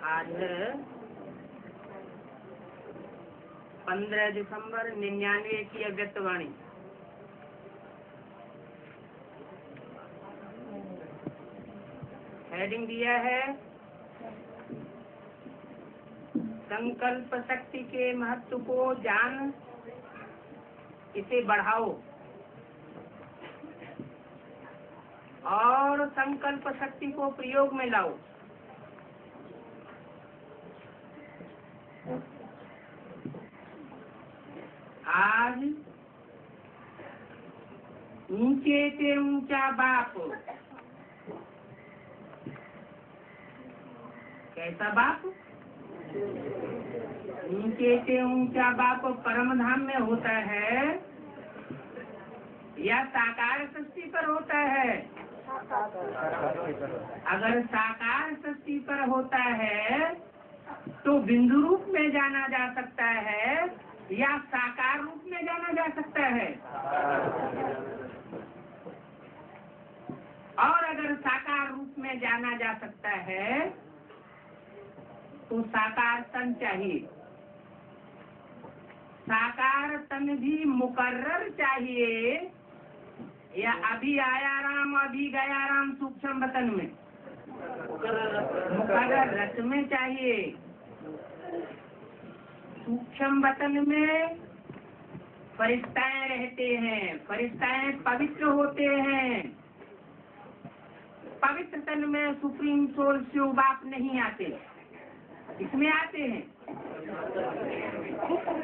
आज 15 दिसंबर 99 की अव्यक्तवाणी। हेडिंग दिया है संकल्प शक्ति के महत्व को जान, इसे बढ़ाओ और संकल्प शक्ति को प्रयोग में लाओ। आज ऊंचे से ऊंचा बाप, कैसा बाप? ऊंचे से ऊंचा बाप परम धाम में होता है या साकार सृष्टि पर होता है? अगर साकार सृष्टि पर होता है तो बिंदु रूप में जाना जा सकता है या साकार रूप में जाना जा सकता है। और अगर साकार रूप में जाना जा सकता है तो साकार तन चाहिए। साकार तन भी मुकर्रर चाहिए या अभी आया राम अभी गया राम सूक्ष्म वतन में? मुकर्रर रस में चाहिए। सूक्ष्म वतन में फरिश्ताएं रहते हैं, फरिश्ताएं पवित्र होते हैं। पवित्र तन में सुप्रीम सोल शिव बाप नहीं आते। इसमें आते हैं,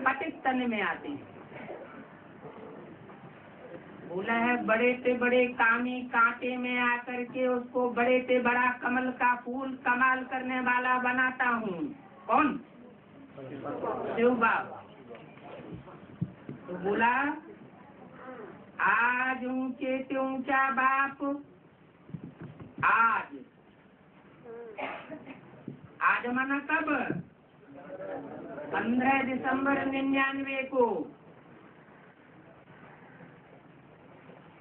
पतित तन में आते हैं। बोला है बड़े से बड़े कामी कांटे में आकर के उसको बड़े से बड़ा कमल का फूल कमाल करने वाला बनाता हूँ। कौन? शिव बाबा। तो बोला आज ऊंचे से ऊंचा बाप, आज माना कब? 15 दिसंबर 99 को।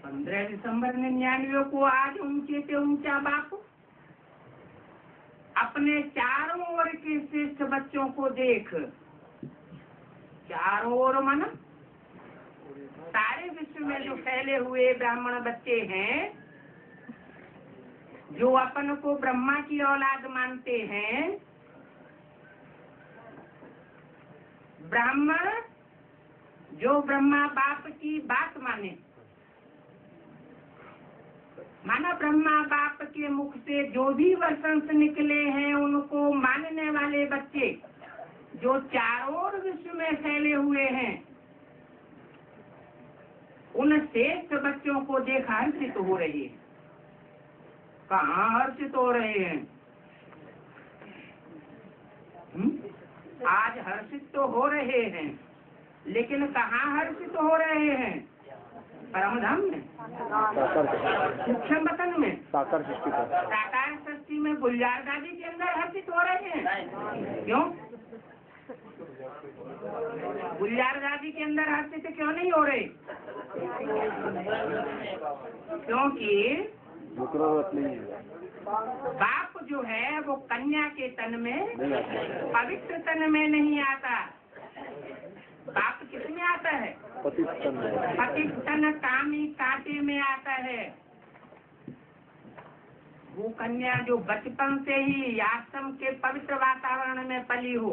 15 दिसंबर 99 को आज ऊंचे से ऊंचा बाप अपने चारों ओर के श्रेष्ठ बच्चों को देख। चारों ओर माना सारे विश्व में जो फैले हुए ब्राह्मण बच्चे हैं, जो अपन को ब्रह्मा की औलाद मानते हैं, ब्राह्मण जो ब्रह्मा बाप की बात माने, माना ब्रह्मा बाप के मुख से जो भी वसंत निकले हैं उनको मानने वाले बच्चे जो चारों ओर विश्व में फैले हुए हैं, उन श्रेष्ठ बच्चों को देखा हर्षित हो रही है। कहाँ हर्षित हो रहे हैं? आज हर्षित तो हो रहे हैं, लेकिन कहाँ हर्षित हो रहे हैं? परमधाम में, सूक्ष्म वतन में, साकार सृष्टि में गुलजार दादी के अंदर हर्षित हो रहे हैं। क्यों? गुलजार दादी के अंदर हर्षित क्यों नहीं हो रहे? क्योंकि बाप जो है वो कन्या के तन में, पवित्र तन में नहीं आता। बाप किसमें आता है? पतित तन कामी कांटे में आता है। वो कन्या जो बचपन से ही आश्रम के पवित्र वातावरण में पली हो,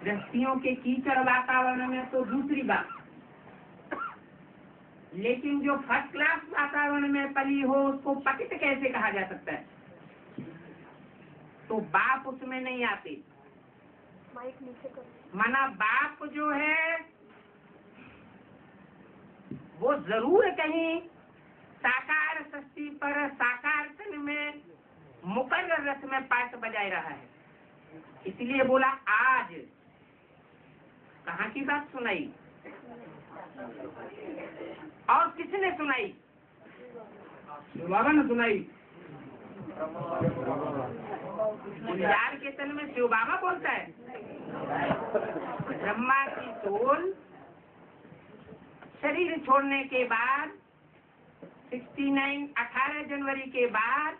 गृहस्थियों के कीचड़ वातावरण में तो दूसरी बात, लेकिन जो फर्स्ट क्लास वातावरण में पली हो उसको पतित कैसे कहा जा सकता है? तो बाप उसमें नहीं आते। माना बाप जो है वो जरूर कहीं साकार सृष्टि पर साकार तन में मुकर्रर रस में पाठ बजाय रहा है। इसलिए बोला आज। कहाँ की बात सुनाई? और किसने सुनाई? बाबा ने सुनाई। गुलजार के तन में शिव बाबा बोलता है। ब्रह्मा की सोल शरीर छोड़ने के बाद 18 जनवरी के बाद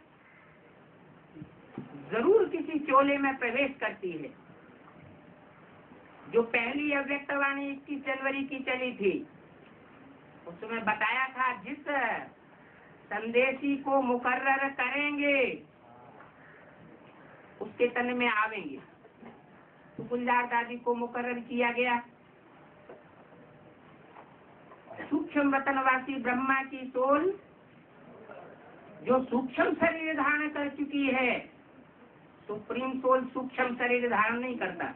जरूर किसी चोले में प्रवेश करती है। जो पहली अव्यक्तवाणी 21 जनवरी की चली थी, उसमें बताया था जिस संदेशी को मुकर्रर करेंगे उसके तन में आवेंगे। तो गुलजार दादी को मुकर्रर किया गया। सूक्ष्म वतनवासी ब्रह्मा की सोल जो सूक्ष्म शरीर धारण कर चुकी है, सुप्रीम सोल सूक्ष्म शरीर धारण नहीं करता।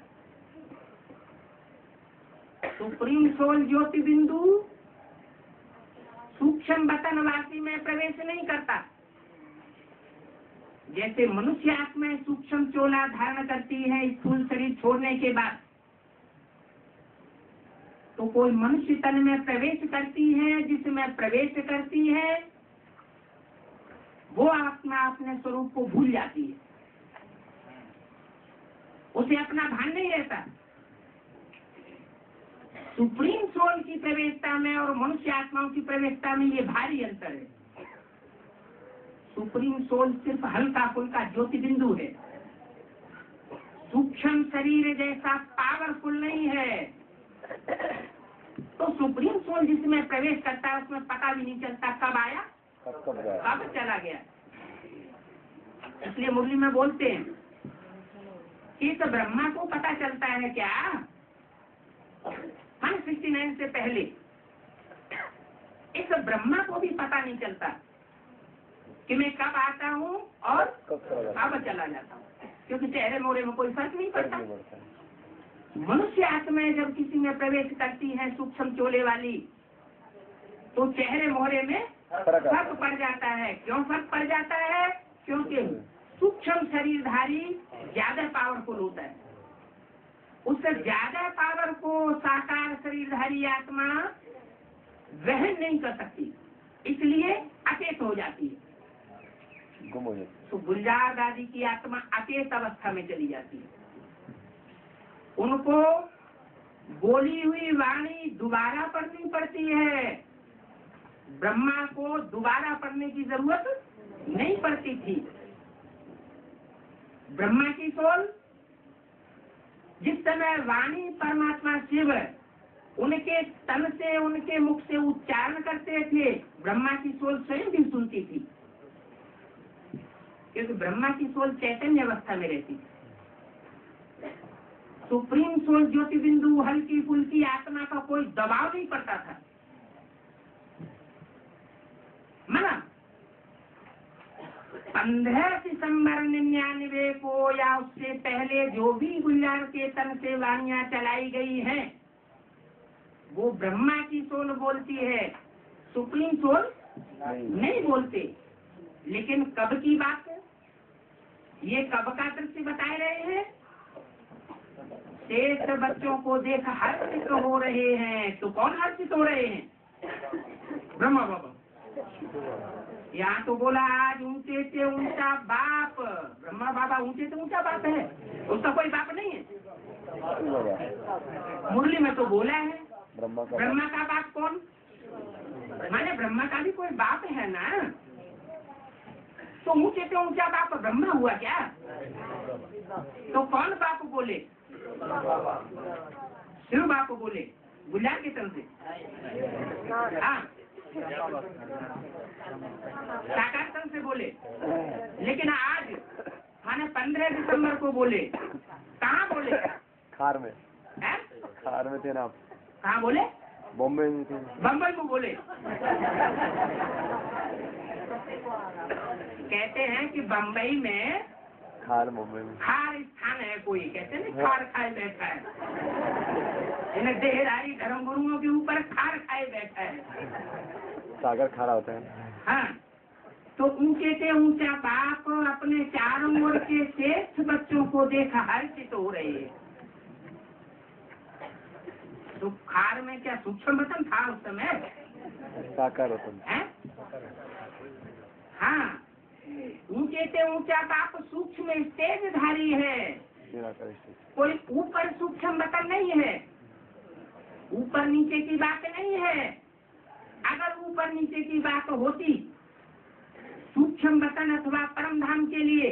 सुप्रीम सोल ज्योति बिंदु सूक्ष्म वतनवासी में प्रवेश नहीं करता। जैसे मनुष्य आत्मा सूक्ष्म चोला धारण करती है स्थूल शरीर छोड़ने के बाद, तो कोई मनुष्य तन में प्रवेश करती है, जिसमें प्रवेश करती है वो आत्मा अपने स्वरूप को भूल जाती है, उसे अपना भान नहीं रहता। सुप्रीम सोल की प्रवेशता में और मनुष्य आत्माओं की प्रवेशता में ये भारी अंतर है। सुप्रीम सोल सिर्फ हल्का फुल्का ज्योति बिंदु है, सूक्ष्म शरीर जैसा पावरफुल नहीं है। तो सुप्रीम सोल जिसमें प्रवेश करता है उसमें पता भी नहीं चलता कब आया कब चला गया। इसलिए मुरली में बोलते हैं कि तो ब्रह्मा को पता चलता है क्या 169 से पहले, इस ब्रह्मा को भी पता नहीं चलता कि मैं कब आता हूँ और कब चला जाता हूँ, क्योंकि चेहरे मोरे में कोई फर्क नहीं पड़ता। मनुष्य आत्माएं जब किसी में प्रवेश करती है सूक्ष्म चोले वाली, तो चेहरे मोहरे में फर्क पड़ जाता है। क्यों फर्क पड़ जाता है? क्योंकि सूक्ष्म शरीरधारी ज्यादा पावरफुल होता है, उससे ज्यादा पावर को साकार शरीरधारी आत्मा वहन नहीं कर सकती, इसलिए अचेत हो जाती है। तो गुलजार दादी की आत्मा अचेत अवस्था में चली जाती है। उनको बोली हुई वाणी दोबारा पढ़नी पड़ती है, ब्रह्मा को दोबारा पढ़ने की जरूरत नहीं पड़ती थी। ब्रह्मा की सोल जिस समय वाणी परमात्मा शिव उनके तन से उनके मुख से उच्चारण करते थे, ब्रह्मा की सोल स्वयं भी सुनती थी, क्योंकि ब्रह्मा की सोल चैतन्य अवस्था में रहती थी। सुप्रीम सोल ज्योति बिंदु हल्की फुल्की आत्मा का कोई दबाव नहीं पड़ता था। मना 15 दिसंबर 99 को या उससे पहले जो भी गुलजार के तन से वाणियां चलाई गई हैं, वो ब्रह्मा की सोल बोलती है, सुप्रीम सोल नहीं बोलते। लेकिन कब की बात है? ये कब का दृश्य बताए रहे हैं? शेष बच्चों को देख हर्षित हो रहे हैं। तो कौन हर्षित हो रहे हैं? ब्रह्मा बाबा। यहाँ तो बोला आज ऊंचे से ऊंचा बाप, ब्रह्मा बाबा ऊंचे से ऊंचा बाप है, उसका कोई बाप नहीं है। मुरली में तो बोला है ब्रह्मा का बाप कौन? माने ब्रह्मा का भी कोई बाप है ना, तो ऊंचे से ऊंचा बाप ब्रह्मा हुआ क्या? तो कौन बाप बोले? शिव बाप बोले गुलजार की तरफ से। हाँ, साकार तन से बोले। लेकिन आज माने 15 दिसंबर को बोले, कहाँ बोले? खार में। है? खार में थे ना आप? कहाँ बोले? बॉम्बे में थे। बम्बई को बोले। कहते हैं कि बम्बई में खार, मुंबई में खार स्थान है कोई, कहते हैं खार खाए बैठा है, इन्हें देहरारी धर्म गुरुओं के ऊपर खार खाए बैठा है। सागर खारा होता है। हाँ, तो ऊंचे से ऊंचा बाप अपने चारों ओर के श्रेष्ठ बच्चों को देखा हर्षित हो रहे हैं। तो खार में क्या सूक्ष्म वतन था उस समय? साकार वतन है? हाँ, ऊंचे से ऊंचा बाप सूक्ष्म स्टेजधारी है, कोई ऊपर सूक्ष्म वतन नहीं है, ऊपर नीचे की बात नहीं है। अगर ऊपर नीचे की बात होती सूक्ष्म वतन अथवा परम धाम के लिए,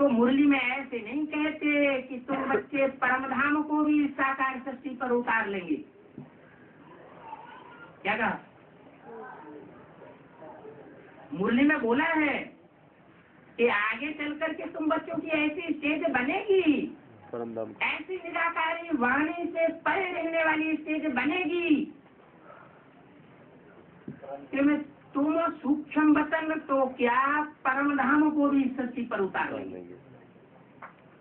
तो मुरली में ऐसे नहीं कहते कि तुम बच्चे परमधाम को भी साकार सृष्टि पर उतार लेंगे। क्या कहा? मुरली में बोला है कि आगे चल करके तुम बच्चों की ऐसी स्टेज बनेगी, ऐसी निराकारी वाणी से परे रहने वाली स्टेज बनेगी कि मैं तुम सूक्ष्म वतन तो क्या परम धाम को भी सृष्टि पर उतार लेंगे।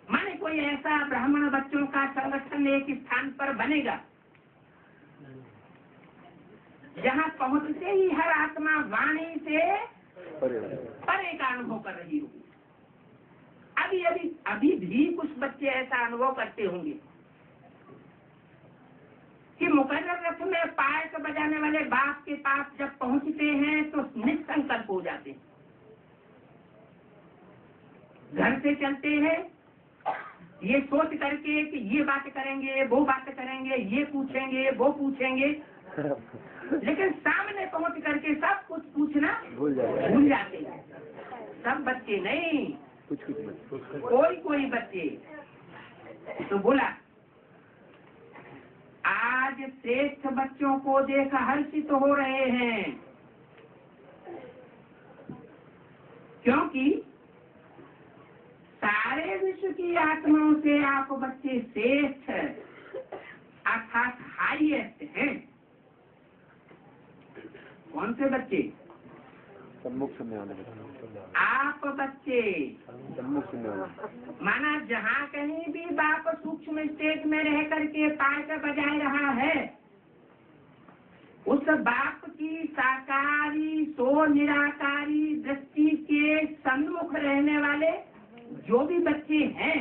माने कोई ऐसा ब्राह्मण बच्चों का संगठन एक स्थान पर बनेगा जहाँ पहुँचते ही हर आत्मा वाणी से परे का अनुभव कर रही होगी। अभी भी कुछ बच्चे ऐसा अनुभव करते होंगे कि मुकर्रर रथ में पायक बजाने वाले बाप के पास जब पहुंचते हैं तो निसंकल्प हो जाते हैं। घर से चलते हैं ये सोच करके कि ये बात करेंगे, वो बात करेंगे, ये पूछेंगे, वो पूछेंगे, लेकिन सामने पहुंच करके सब कुछ पूछना भूल जाते हैं। सब बच्चे नहीं, कोई बच्चे। तो बोला आज श्रेष्ठ बच्चों को देख हर्षित हो रहे हैं, क्योंकि सारे विश्व की आत्माओं से आप बच्चे श्रेष्ठ अर्थात हाईएस्ट हैं। कौन से बच्चे? सम्मुख सुनने वाले बच्चे। आप बच्चे सम्मुख सुनने वाले। माना जहाँ कहीं भी बाप सूक्ष्म स्टेज में रह करके पायक बजाए रहा है, उस बाप की साकारी सो निराकारी दृष्टि के सन्मुख रहने वाले जो भी बच्चे हैं,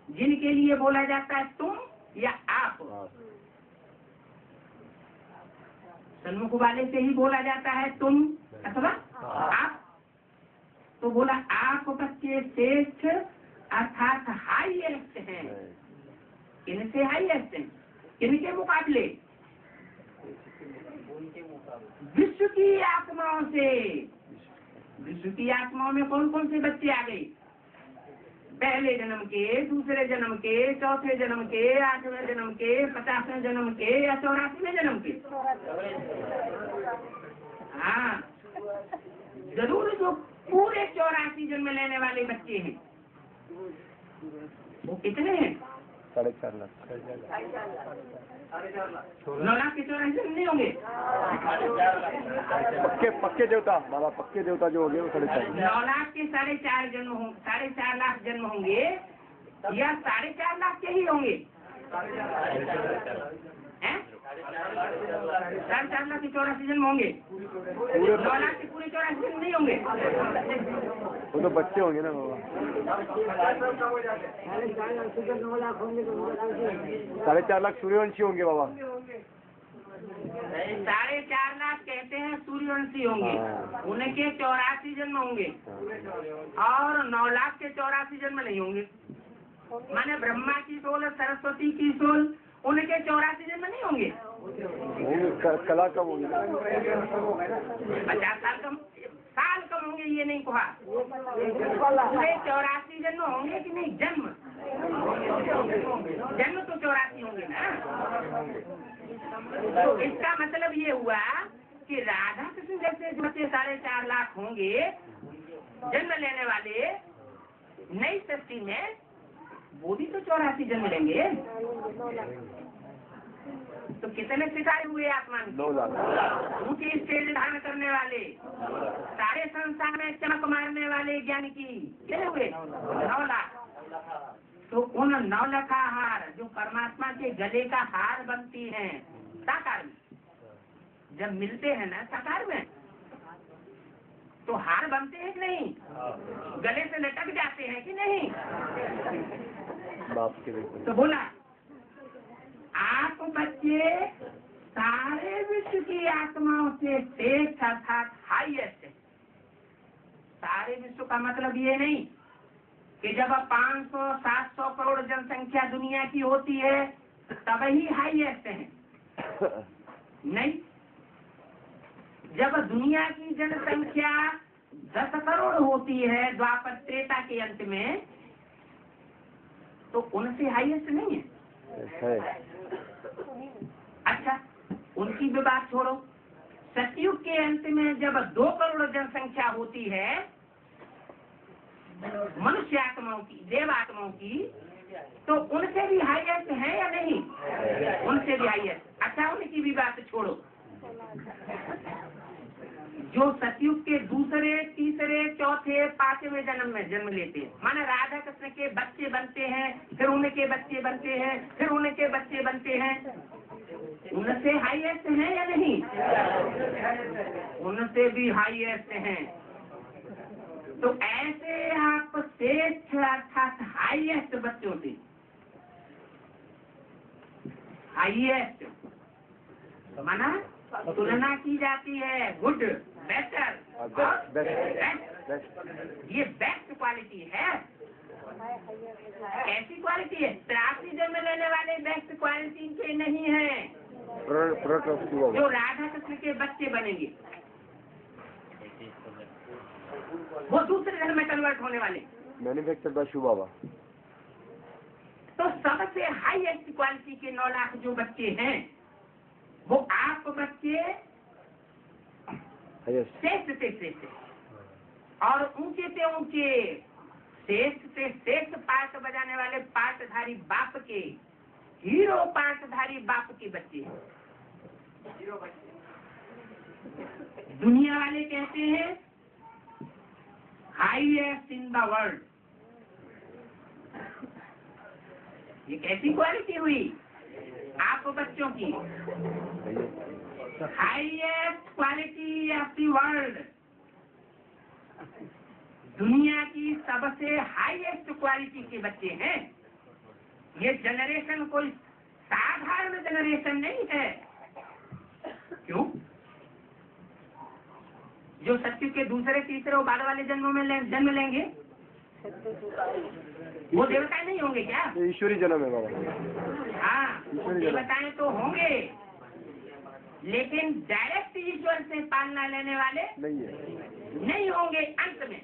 जिनके लिए बोला जाता है तुम या आप, सन्मुख वाले से ही बोला जाता है तुम अथवा आप। तो बोला आप बच्चे श्रेष्ठ अर्थात हाईएस्ट हैं। किनसे हाईएस्ट हैं? किनके मुकाबले? विश्व की आत्माओं से। विश्व की आत्माओं में कौन कौन से बच्चे आ गए? पहले जन्म के, दूसरे जन्म के, चौथे जन्म के, 8वें जन्म के, 50वें जन्म के या 84वें जन्म के। हाँ, जरूर जो पूरे 84 जन्म लेने वाले बच्चे हैं वो कितने हैं? 4.5 लाख। 9 लाख के 84 जन्म नहीं होंगे? पक्के देवता बाबा, पक्के देवता जो हो गए वो 4.5। 9 लाख के 4.5 जन्म होंगे, 4.5 लाख जन्म होंगे या 4.5 लाख के ही होंगे? 4.5 लाख के 84 जन्म होंगे? 9 लाख के पूरे 84 जन्म नहीं होंगे? वो तो बच्चे होंगे ना बाबा। 4.5 लाख सूर्यवंशी होंगे बाबा। 4.5 लाख कहते हैं सूर्यवंशी होंगे, उनके 84 जन्म होंगे और 9 लाख के 84 जन्म नहीं होंगे। माने ब्रह्मा की सोल, सरस्वती की सोल, उनके 84 जन्म नहीं होंगे? कला कम होंगे, 50 साल कम होंगे, ये नहीं कहा। पूरे 84 जन्म होंगे कि नहीं? जन्म तो 84 होंगे ना। तो इसका मतलब ये हुआ कि राधा कृष्ण जैसे बच्चे 4.5 लाख होंगे जन्म लेने वाले नई सृष्टि में, वो भी तो 84 जन्म लेंगे। तो कितने सितारे हुए आसमान? 9 लाख। ऊंची स्टेज धारण करने वाले, सारे संसार में चमक मारने वाले ज्ञान की कितने हुए? 9 लाख। तो उन 9 लाख हार जो परमात्मा के गले का हार बनती हैं साकार में, जब मिलते हैं ना साकार में, तो हार बनते हैं कि नहीं? गले से लटक जाते हैं कि नहीं? बाप के बिल्कुल। तो बोला आप बच्चे सारे विश्व की आत्माओं से श्रेष्ठ अर्थात हाईएस्ट है। सारे विश्व का मतलब ये नहीं कि जब 500-700 करोड़ जनसंख्या दुनिया की होती है तब ही हाईएस्ट है। नहीं, जब दुनिया की जनसंख्या 10 करोड़ होती है द्वापर त्रेता के अंत में, तो उनसे हाईएस्ट नहीं है। अच्छा, उनकी भी बात छोड़ो। सतयुग के अंत में जब 2 करोड़ जनसंख्या होती है मनुष्य आत्माओं की, देव आत्माओं की, तो उनसे भी हाईएस्ट है या नहीं? उनसे भी हाईएस्ट। अच्छा, उनकी भी बात छोड़ो। जो सतयुग के दूसरे, तीसरे, चौथे, 5वें जन्म में जन्म लेते हैं, माने राधा कृष्ण के बच्चे बनते हैं, फिर उनके बच्चे बनते हैं, फिर उनके बच्चे बनते हैं, उनसे हाईएस्ट है या नहीं? उनसे भी हाईएस्ट हैं। तो ऐसे आप श्रेष्ठ अर्थात हाईएस्ट बच्चों से, हाईएस्ट माना तुलना की जाती है, गुड, बेटर, बेस्ट। ये बेस्ट क्वालिटी है। ऐसी क्वालिटी है 83 जन्म लेने वाले बेस्ट क्वालिटी के नहीं है, जो राधा कृष्ण के बच्चे बनेंगे, वो दूसरे धर्म में कन्वर्ट होने वाले। मैन्युफैक्चर्ड बाय शिव बाबा। तो सबसे हाईएस्ट क्वालिटी के 9 लाख जो बच्चे हैं, वो आप बच्चे श्रेष्ठ से श्रेष्ठ, और ऊंचे से ऊंचे, श्रेष्ठ से श्रेष्ठ पाठ बजाने वाले पाठधारी बाप के, हीरो पाठधारी बाप के बच्चे, हीरो बच्चे। दुनिया वाले कहते हैं हाईएस्ट इन द वर्ल्ड। ये कैसी क्वालिटी हुई आप बच्चों की? Highest quality of the world, दुनिया की सबसे हाईएस्ट क्वालिटी के बच्चे हैं। ये जनरेशन कोई साधारण जनरेशन नहीं है। क्यों? जो सत्य के दूसरे, तीसरे और बाद वाले जन्मों में जन्म लेंगे, वो देवता नहीं होंगे क्या? ईश्वरी जन्म है बाबा। हाँ, देवताएं तो होंगे, लेकिन डायरेक्ट ईश्वर से पालना लेने वाले नहीं होंगे अंत में।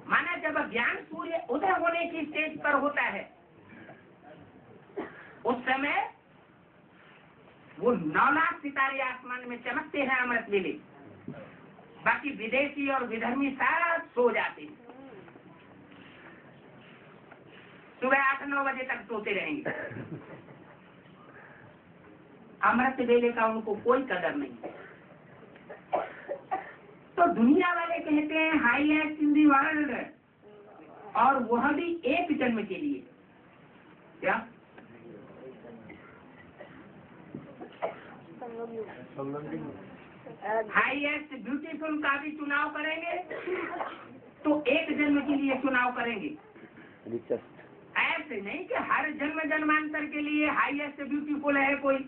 माना जब ज्ञान सूर्य उदय होने की स्टेज पर होता है, उस समय वो 9 लाख सितारे आसमान में चमकते हैं अमृत वेले, बाकी विदेशी और विधर्मी सब सो जाते हैं, सुबह 8-9 बजे तक सोते रहेंगे। अमृत वेले का उनको कोई कदर नहीं। तो दुनिया वाले कहते हैं हाईएस्ट इन दी वर्ल्ड, और वह भी एक जन्म के लिए। क्या हाईएस्ट ब्यूटीफुल का भी चुनाव करेंगे तो एक जन्म के लिए चुनाव करेंगे। ऐसे नहीं कि हर जन्म जन्मांतर के लिए हाईएस्ट ब्यूटीफुल है कोई।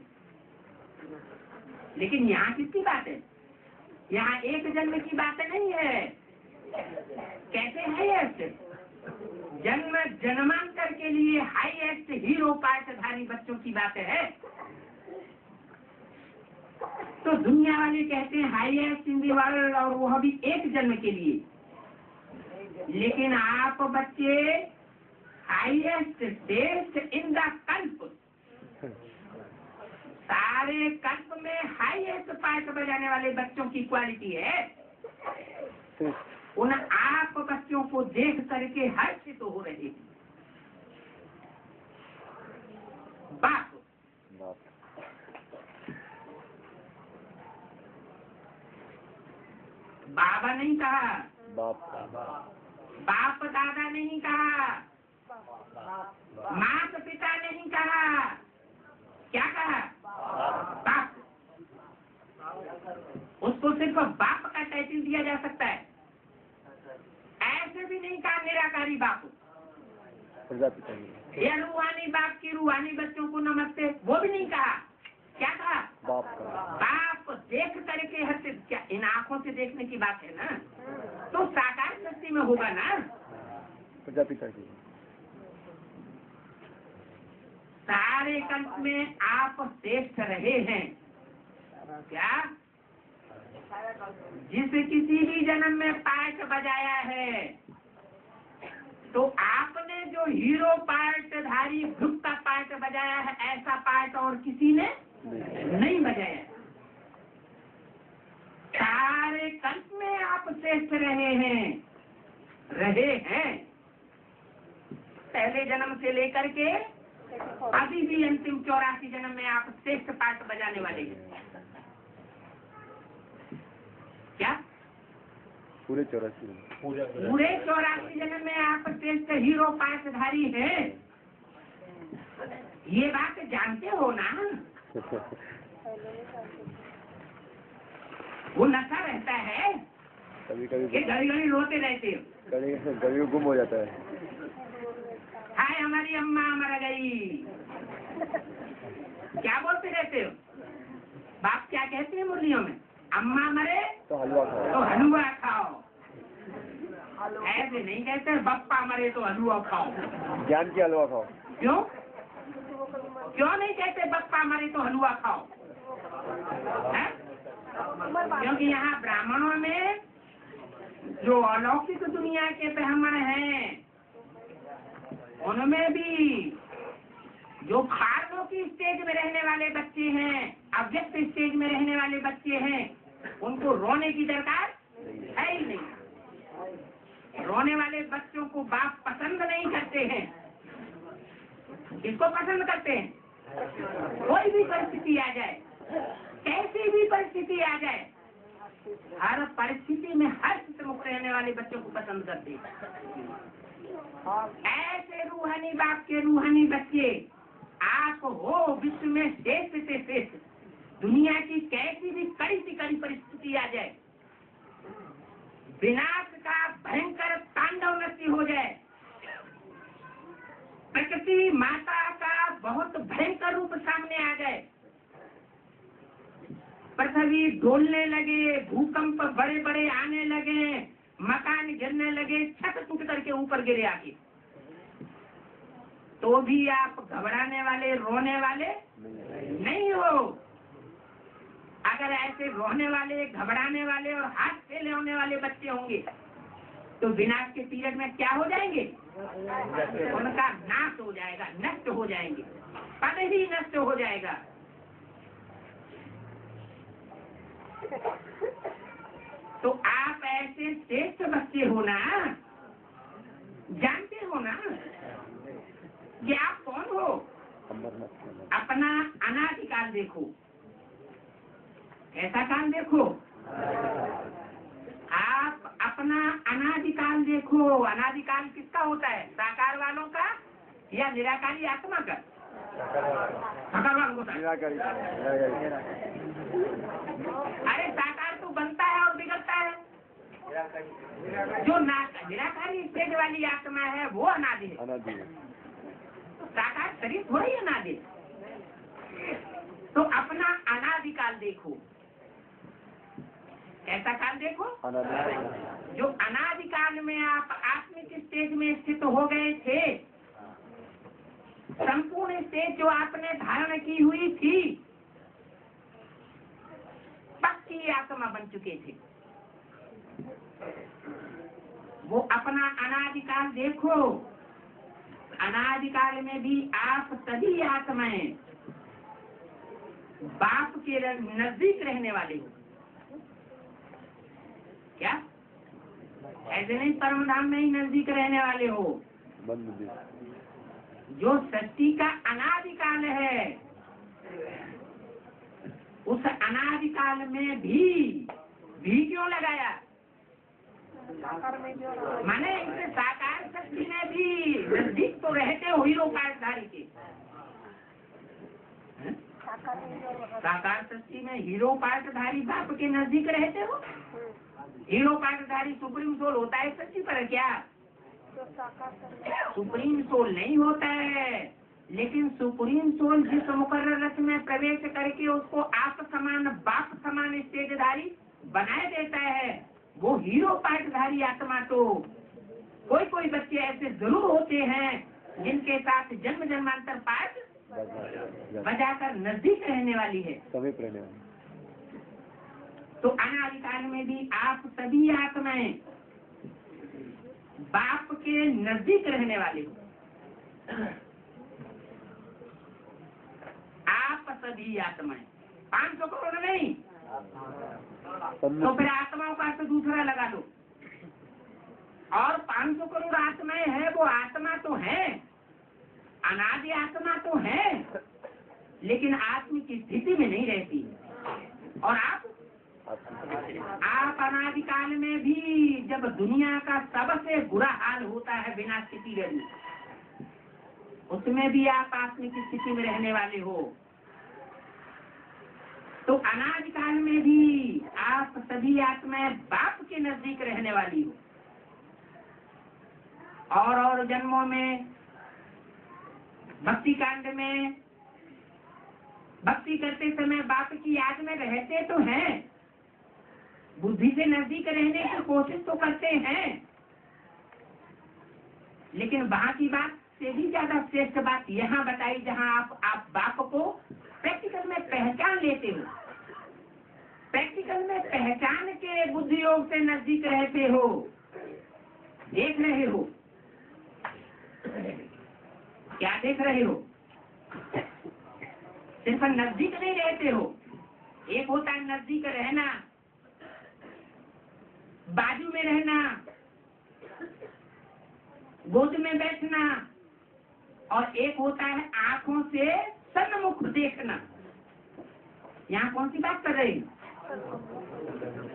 लेकिन यहाँ किसकी बात है? यहाँ एक जन्म की बात नहीं है। कैसे हाईएस्ट? जन्म जन्मांतर के लिए हाईएस्ट हीरो पाठधारी बच्चों की बात है। तो दुनिया वाले कहते हैं हाईएस्ट इन दी वर्ल्ड, और वह भी एक जन्म के लिए। लेकिन आप बच्चे हाईएस्ट श्रेष्ठ इन द कल्प, सारे कल्प में हाईएस्ट पाठ बजाने वाले बच्चों की क्वालिटी है। उन आप बच्चों को देख करके हर्षित हो रहे हैं। बाप बाबा नहीं कहा, बाप दादा नहीं कहा, माता पिता नहीं कहा, क्या कहा? बाप। उसको सिर्फ बाप का टाइटल दिया जा सकता है। ऐसे भी नहीं कहा निराकारी बाप, या रूहानी बाप की रूहानी बच्चों को नमस्ते, वो भी नहीं कहा। क्या कहा? बाप देख करके हंसे। क्या इन आंखों से देखने की बात है ना? तो साकार सृष्टि में होगा ना। प्रजापिता जी सारे कल्प में आप श्रेष्ठ रहे हैं। क्या जिस किसी भी जन्म में पाठ बजाया है, तो आपने जो हीरो पार्टधारी ग्रुप का पार्ट बजाया है, ऐसा पार्ट और किसी ने नहीं बजाया। सारे कल्प में आप श्रेष्ठ रहे हैं पहले जन्म से लेकर के अभी भी अंतिम 84 जन्म में आप श्रेष्ठ पार्ट बजाने वाले हैं। क्या पूरे 84 जन्म में आप श्रेष्ठ हीरो पार्टधारी हैं? ये बात जानते हो ना? वो नशा रहता है, कभी कभी घड़ी घड़ी रोते रहते हो, कभी गुम हो जाता है। हाय हमारी अम्मा मर गई, क्या बोलते रहते हो? बाप क्या कहते हैं मुरलियों में? अम्मा मरे तो हलवा खाओ, खाओ। ऐसे नहीं कहते बप्पा मरे तो हलवा खाओ। ज्ञान की हलवा खाओ। क्यों नहीं कहते बप्पा मरे तो हलवा खाओ? है? क्योंकि यहाँ ब्राह्मणों में जो अलौकिक दुनिया के ब्राह्मण हैं, उनमें भी जो खारनों की स्टेज में रहने वाले बच्चे हैं, अव्यक्त स्टेज में रहने वाले बच्चे हैं, उनको रोने की दरकार है ही नहीं। रोने वाले बच्चों को बाप पसंद नहीं करते हैं। किसको पसंद करते हैं? कोई भी परिस्थिति आ जाए, कैसी भी परिस्थिति आ जाए, हर परिस्थिति में हर मुक्त रहने वाले बच्चों को पसंद करते हैं। ऐसे रूहानी बाप के रूहानी बच्चे आप हो विश्व में श्रेष्ठ से श्रेष्ठ। दुनिया की कैसी भी कड़ी से कड़ी परिस्थिति आ जाए, विनाश का भयंकर तांडव नृत्य हो जाए, प्रकृति माता का बहुत भयंकर रूप सामने आ जाए, पृथ्वी डोलने लगे, भूकंप बड़े बड़े आने लगे, मकान गिरने लगे, छत टूट करके ऊपर गिरे आके, तो भी आप घबराने वाले रोने वाले नहीं हो। अगर ऐसे रोने वाले, घबराने वाले और हाथ से लेने वाले बच्चे होंगे तो विनाश के पीरियड में क्या हो जाएंगे? उनका नाश हो जाएगा, नष्ट हो जाएंगे, पद ही नष्ट हो जाएगा। तो आप ऐसे श्रेष्ठ बच्चे हो ना, जानते हो ना कि आप कौन हो? अपना अनादिकाल देखो, ऐसा काल देखो, आप अपना अनादिकाल देखो। अनादिकाल किसका होता है? साकार वालों का या निराकारी आत्मा का? साकार वालों का। अरे साकार तो बनता है और बिगड़ता है। जो निराकारी स्टेज वाली आत्मा है वो अनादि है। साकार शरीर थोड़ी अनादि। तो अपना अनादिकाल देखो, ऐसा काल देखो जो अनादिकाल में आप आत्मिक स्टेज में स्थित हो गए थे। संपूर्ण स्टेज जो आपने धारण की हुई थी, पक्की आत्मा बन चुके थे। वो अपना अनादिकाल देखो। अनादिकाल में भी आप सभी आत्माएं बाप के नजदीक रहने वाले हो। क्या ऐसे नहीं परम धाम में ही नजदीक रहने वाले हो? जो सृष्टि का अनादिकाल है, उस अनादिकाल में भी क्यों लगाया? माने इस साकार सृष्टि में भी नजदीक तो रहते हो हीरो पार्टधारी के। साकार सृष्टि में हीरो पार्टधारी बाप के नजदीक रहते हो। हीरो पार्टधारी सुप्रीम सोल होता है सृष्टि पर क्या? सुप्रीम सोल नहीं होता है, लेकिन सुप्रीम सोल जिस मुकर्रर रथ में प्रवेश करके उसको आप समान बाप समान स्टेजधारी बनाए देता है, वो हीरो पार्टधारी आत्मा तो कोई कोई बच्चे ऐसे जरूर होते हैं जिनके साथ जन्म जन्मांतर पाठ बजाकर नजदीक रहने वाली है। तो अनादिकाल में भी आप सभी आत्माएं बाप के नजदीक रहने वाले हो। आप सभी आत्माएं, 500 करोड़ नहीं, तो फिर आत्माओं का तो दूसरा लगा दो। और 500 करोड़ आत्माएं हैं, वो आत्मा तो है, अनादि आत्मा तो है, लेकिन आत्म की स्थिति में नहीं रहती। और आप अनादिकाल में भी जब दुनिया का सबसे बुरा हाल होता है बिना स्थिति रहने, उसमें भी आप आत्म की स्थिति में रहने वाले हो। तो अनादिकाल में भी आप सभी आत्माएं बाप के नजदीक रहने वाली हो। और जन्मों में भक्ति कांड में भक्ति करते समय बाप की याद में रहते तो हैं, बुद्धि से नजदीक रहने की कोशिश तो करते हैं, लेकिन वहां की बात से भी ज्यादा श्रेष्ठ बात यहाँ बताई जहाँ आप बाप को प्रैक्टिकल में पहचान लेते हो, प्रैक्टिकल में पहचान के बुद्धि योग से नजदीक रहते हो, देख रहे हो। क्या देख रहे हो? सिर्फ नजदीक नहीं रहते हो। एक होता है नजदीक रहना, बाजू में रहना, गोद में बैठना, और एक होता है आंखों से सन्मुख देखना। यहाँ कौन सी बात कर रहे हैं?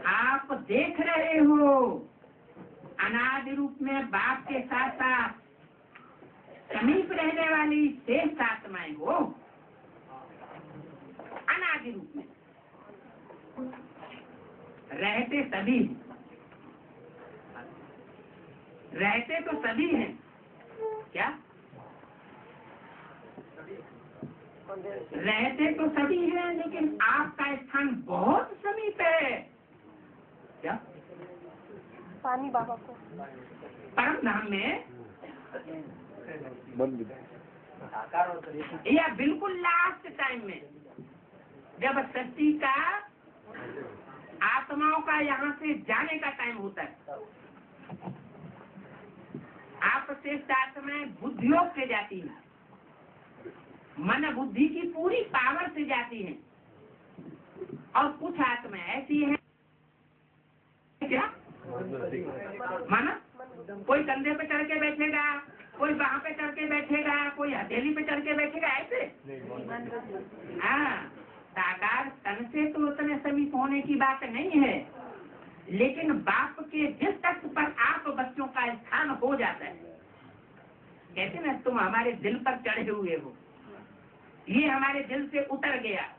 आप देख रहे हो अनादि रूप में बाप के साथ साथ समीप रहने वाली शेष आत्माएं हो। अनादि रूप में रहते सभी, रहते तो सभी हैं। क्या रहते तो सभी हैं, लेकिन आपका स्थान बहुत समीप है। क्या पानी बाबा को परम धाम में या बिल्कुल लास्ट टाइम में जब सृष्टि का आत्माओं का यहाँ से जाने का टाइम होता है, आप श्रेष्ठ आत्माएं बुद्धियोग से जाती हैं, मन बुद्धि की पूरी पावर से जाती हैं, और कुछ आत्माएं ऐसी हैं क्या माना कोई कंधे पे चढ़ के बैठेगा, कोई वहां पे चढ़ के बैठेगा, कोई हथेली पे चढ़ के बैठेगा, ऐसे। हाँ, साकार तन से तो उतने समीप होने की बात नहीं है, लेकिन बाप के जिस तख्त पर आप बच्चों का स्थान हो जाता है, कहते ना तुम हमारे दिल पर चढ़े हुए हो, ये हमारे दिल से उतर गया।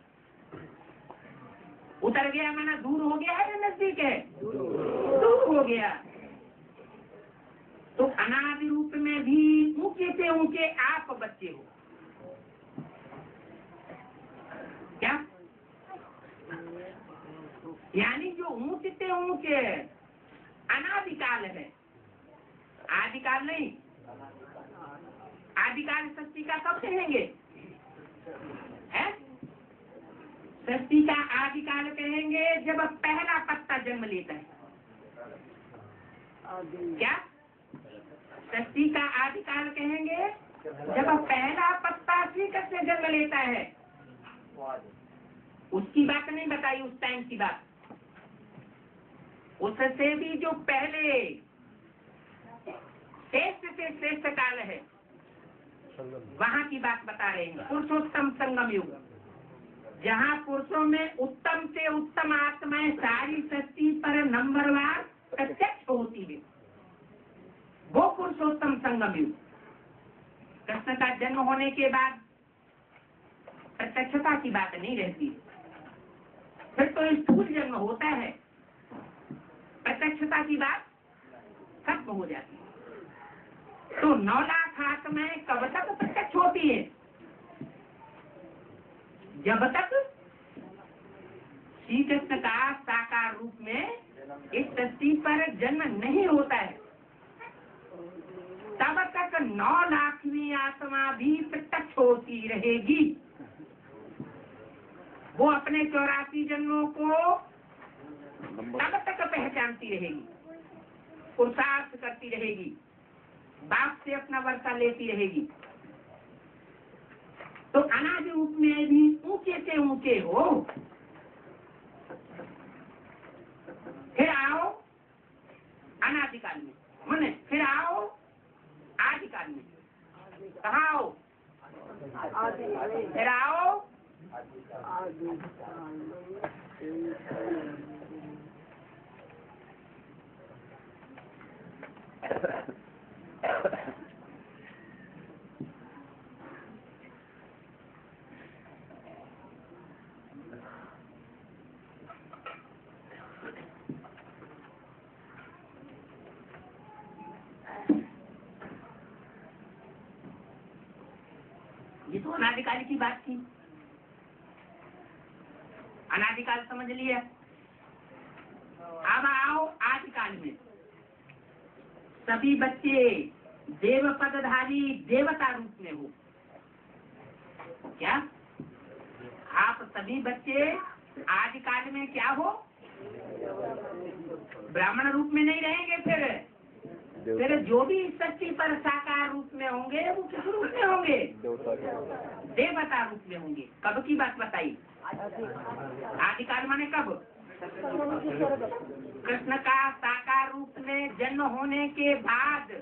उतर गया माना दूर हो गया है या नजदीक है? दूर हो गया। तो अनादि रूप में भी ऊंचे से ऊंचे आप बच्चे हो। क्या यानी जो ऊंचे से ऊंचे अनादिकाल है, आदिकाल नहीं। आदिकाल सृष्टि का कब कहेंगे? है सृष्टि का आदिकाल कहेंगे जब पहला पत्ता जन्म लेता है। क्या सृष्टि का आदिकाल कहेंगे जब पहला पत्ता सीकत से जन्म लेता है। उसकी बात नहीं बताई, उस टाइम की बात। उससे भी जो पहले श्रेष्ठ से श्रेष्ठ काल है, वहाँ की बात बता रहे हैं। पुरुषोत्तम संगम युग, जहाँ पुरुषों में उत्तम से उत्तम आत्माएं सारी सृष्टि पर नंबरवार प्रत्यक्ष होती है, वो पुरुषोत्तम संगम युग। कृष्ण का जन्म होने के बाद प्रत्यक्षता की बात नहीं रहती, फिर तो स्थूल जन्म होता है, प्रत्यक्षता की बात खत्म हो जाती है। तो 9 लाख आत्माएं कब तक प्रत्यक्ष होती है? जब तक श्री कृष्ण का साकार रूप में इस सृष्टि पर जन्म नहीं होता है, तब तक 9 लाखवीं आत्मा भी प्रत्यक्ष होती रहेगी। वो अपने 84 जन्मों को तब तक पहचानती रहेगी, पुरुषार्थ करती रहेगी। बाप से अपना वर्षा लेती रहेगी। तो अनादि रूप में भी ऊंचे से ऊंचे हो। फिर आओ अनादिकाल में, माने फिर आओ आदिकाल में। कहाँ आओ? फिर आओ ये तो अनादिकाल की बात थी। अनादिकाल समझ लिया। अब आओ आदिकाल में। सभी बच्चे देव पदधारी देवता रूप में हो। क्या आप सभी बच्चे आदिकाल में क्या हो? ब्राह्मण रूप में नहीं रहेंगे। फिर जो भी सच्ची पर साकार रूप में होंगे वो किस रूप में होंगे? देवता रूप में होंगे। कब की बात बताई? आदिकाल माने कब? कृष्ण का साकार रूप में जन्म होने के बाद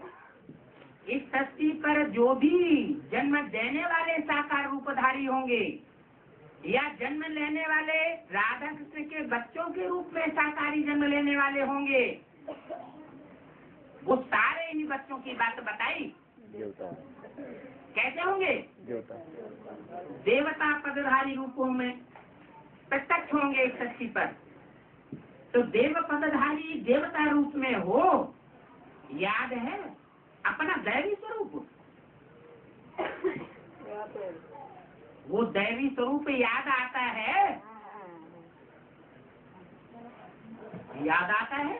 इस धरती पर जो भी जन्म देने वाले साकार रूपधारी होंगे या जन्म लेने वाले राधा कृष्ण के बच्चों के रूप में साकारी जन्म लेने वाले होंगे, वो सारे ही बच्चों की बात बताई। कैसे होंगे? देवता पदधारी रूपों में प्रत्यक्ष होंगे इस धरती पर। तो देव पदधारी देवता रूप में हो। याद है अपना दैवी स्वरूप? वो दैवी स्वरूप याद आता है? याद आता है?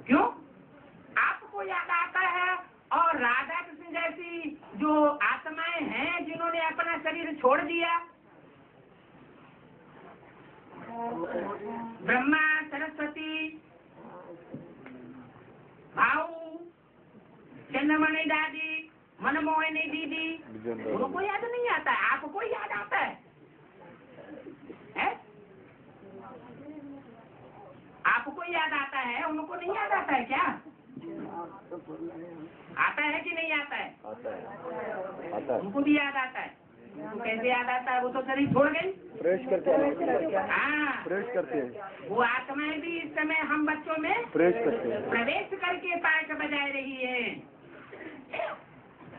क्यों आपको याद आता है? और राधा कृष्ण जैसी जो आत्माएं हैं जिन्होंने अपना शरीर छोड़ दिया, ब्रह्मा, सरस्वती, भाऊ, चंद्रमणि दादी, मनमोहिनी दीदी, उनको याद नहीं आता है। आपको याद आता है? आपको याद आता है, उनको नहीं याद आता है क्या? आता है कि नहीं आता है? आता है। उनको भी याद आता है। तो कैसे याद आता है? वो तो शरीर छोड़ गई। प्रवेश करते हैं। हाँ, प्रवेश करते हैं। वो आत्माएं भी इस समय हम बच्चों में प्रवेश करते हैं। प्रवेश करके पाठ बजाए रही है।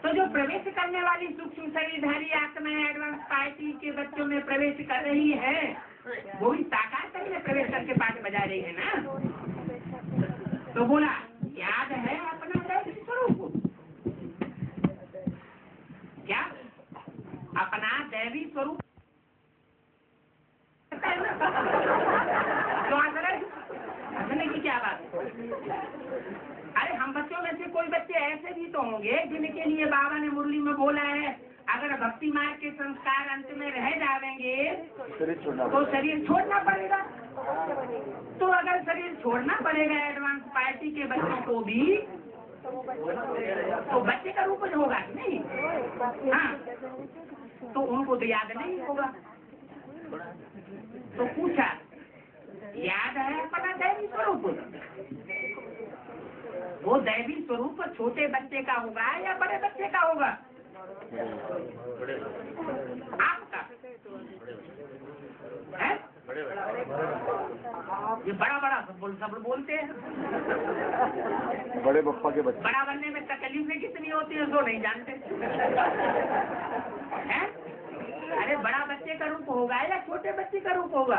तो जो प्रवेश करने वाली सूक्ष्म शरीरधारी आत्माएं एडवांस पार्टी के बच्चों में प्रवेश कर रही है, वो भी साकार शरीर में प्रवेश करके पाठ बजा रही है ना। तो बोला याद है अपना दैवी स्वरूप? क्या अपना दैवी स्वरूप? तो हंसने की क्या बात? अरे हम बच्चों में से कोई बच्चे ऐसे भी तो होंगे जिनके लिए बाबा ने मुरली में बोला है, अगर भक्ति मार्ग के संस्कार अंत में रह जाएंगे तो शरीर छोड़ना पड़ेगा। तो अगर शरीर छोड़ना पड़ेगा एडवांस पार्टी के बच्चों को भी, तो बच्चे का रूप होगा नहीं? हाँ, तो उनको तो याद नहीं होगा। तो पूछा याद है अपना दैवी स्वरूप? वो दैवी स्वरूप छोटे बच्चे का होगा या बड़े बच्चे का होगा? आपका है? ये बड़ा बड़ा सब बोलते हैं। बड़े बप्पा के बच्चे। बड़ा बनने में तकलीफें कितनी होती है वो नहीं जानते हैं? अरे बड़ा बच्चे का रूप होगा या छोटे बच्चे का रूप होगा?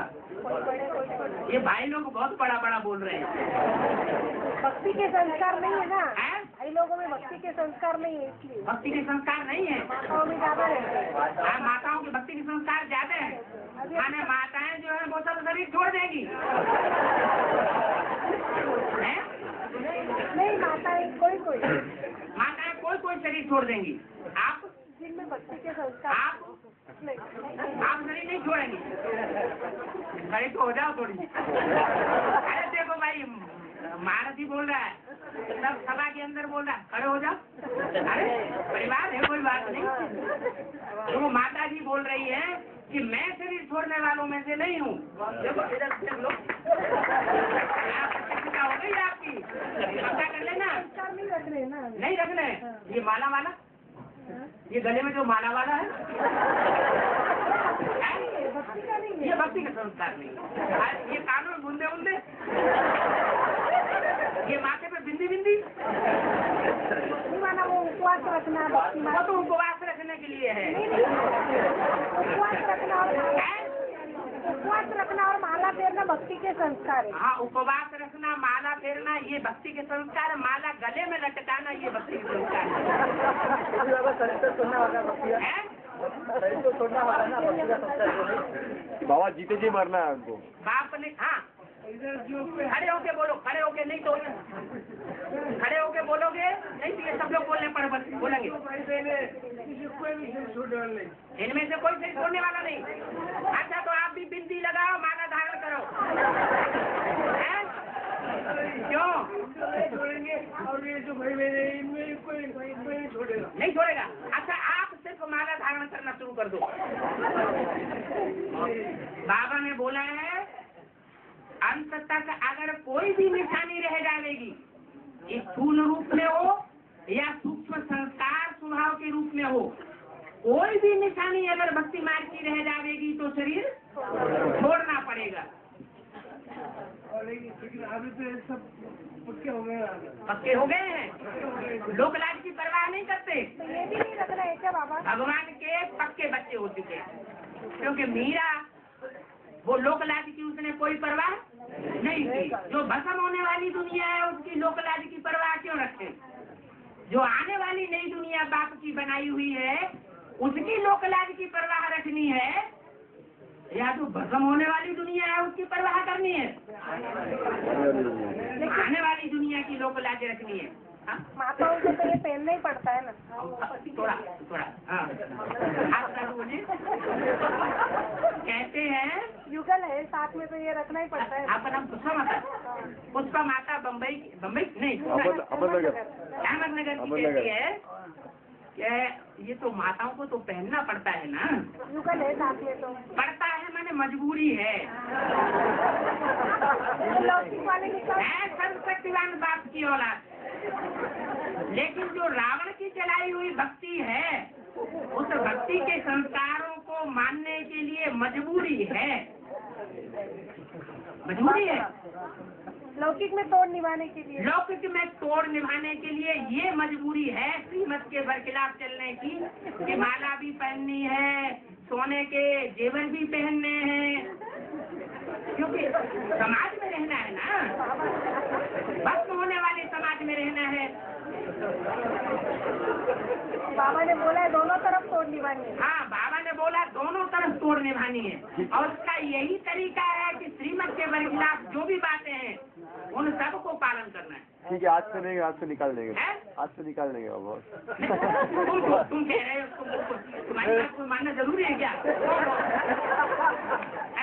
ये भाई लोग बहुत बड़ा बड़ा बोल रहे हैं। भक्ति के संस्कार नहीं है ना? हैं? इन लोगों में भक्ति के संस्कार नहीं है, इसलिए भक्ति के संस्कार नहीं है। माताओं में ज्यादा रहते हैं। हाँ, माताओं के भक्ति के संस्कार ज्यादा है। माने माताएं जो है वो सब शरीर छोड़ देंगी। हैं? नहीं, माताएं कोई माताएं कोई शरीर छोड़ देंगी। आप जिनमें भक्ति के संस्कार, आप आप शरीर नहीं छोड़ेंगे, खड़े तो हो जाओ थोड़ी। अरे देखो भाई, महारथी बोल रहा है, सब सभा के अंदर बोल रहा है, खड़े हो जाओ। अरे परिवार है, कोई बात नहीं। तो माता जी बोल रही है कि मैं शरीर छोड़ने वालों में से नहीं हूँ। देखो इधर देख लो, प्रतिष्ठा हो गई आपकी, पक्का कर लेना। नहीं रख रहे ना, नहीं रखने। ये माला वाला, ये गले में जो माला वाला है, भक्ति का नहीं ये भक्ति का संस्कार नहीं। ये कानों में बूंदे बूंदे, ये माथे पे बिंदी बिंदी, माना वो उपवास रखना, भक्ति वो तो उपवास रखने के लिए है। उपवास रखना और माला फेरना भक्ति के संस्कार है। हाँ, उपवास रखना, माला फेरना, ये भक्ति के संस्कार। माला गले में लटकाना, ये भक्ति के संस्कार है। बाबा जीते जी मरना है उनको। बाप ने, हाँ खड़े होके बोलो, खड़े होके, नहीं तो खड़े होके बोलोगे नहीं तो ये सब लोग बोलने पर बोलेंगे। इनमें से कोई सही छोड़ने वाला नहीं। अच्छा तो आप भी बिंदी लगाओ, माला धारण करो। हैं? क्यों छोड़ेंगे? और ये जो भाई मेरे इनमें कोई नहीं छोड़ेगा, नहीं छोड़ेगा। अच्छा आप सिर्फ माला धारण करना शुरू कर दो। बाबा ने बोला है अंत तक अगर कोई भी निशानी रह जाएगी, स्थूल रूप में हो या सूक्ष्म संस्कार स्वभाव के रूप में हो, कोई भी निशानी अगर भक्ति मार्ग की रह जाएगी तो शरीर छोड़ना पड़ेगा। अभी तो सब पक्के हो गए हैं, लोक लाज की परवाह नहीं करते। तो ये भी नहीं रखना है क्या बाबा? भगवान के पक्के बच्चे हो चुके हैं, क्योंकि मीरा वो लोक लाज की उसने कोई परवाह नहीं की। जो भस्म होने वाली दुनिया है उसकी लोक लाज की परवाह क्यों रखे? जो आने वाली नई दुनिया बाप की बनाई हुई है उसकी लोक लाज की परवाह रखनी है, या जो भस्म होने वाली दुनिया है उसकी परवाह करनी है? आने वाली दुनिया की लोक लाज रखनी है। माताओं को तो ये पहनना ही पड़ता है ना। थोड़ा हाँ, कहते हैं युगल है, साथ में तो ये रखना ही पड़ता है। आपका नाम पुष्पा माता? पुष्पा माता बम्बई नहीं, अहमदनगर की कहती है कि ये तो माताओं को तो पहनना पड़ता है ना। युगल है, साथ में तो पड़ता है, मैंने मजबूरी है। सर्वशक्तिवान बाप की औलाद, लेकिन जो रावण की चलाई हुई भक्ति है उस भक्ति के संस्कारों को मानने के लिए मजबूरी है। मजबूरी है लौकिक में तोड़ निभाने के लिए। लौकिक में तोड़ निभाने के लिए ये मजबूरी है श्रीमत के बरखिलाफ चलने की, कि माला भी पहननी है, सोने के जेवर भी पहनने हैं, क्योंकि समाज में रहना है ना, भस्म होने वाले समाज में रहना है। बाबा ने बोला है दोनों तरफ तोड़ निभानी है। हाँ, बाबा ने बोला दोनों तरफ तोड़ निभानी है, और उसका यही तरीका है कि श्रीमत के बरखिलाफ जो भी बातें हैं उन सबको पालन करना है। ठीक है, आज से नहीं, आज से निकाल देंगे, है? आज से निकाल देंगे बाबा। तुम कह रहे हो तुम्हारी बात को मानना जरूरी है क्या?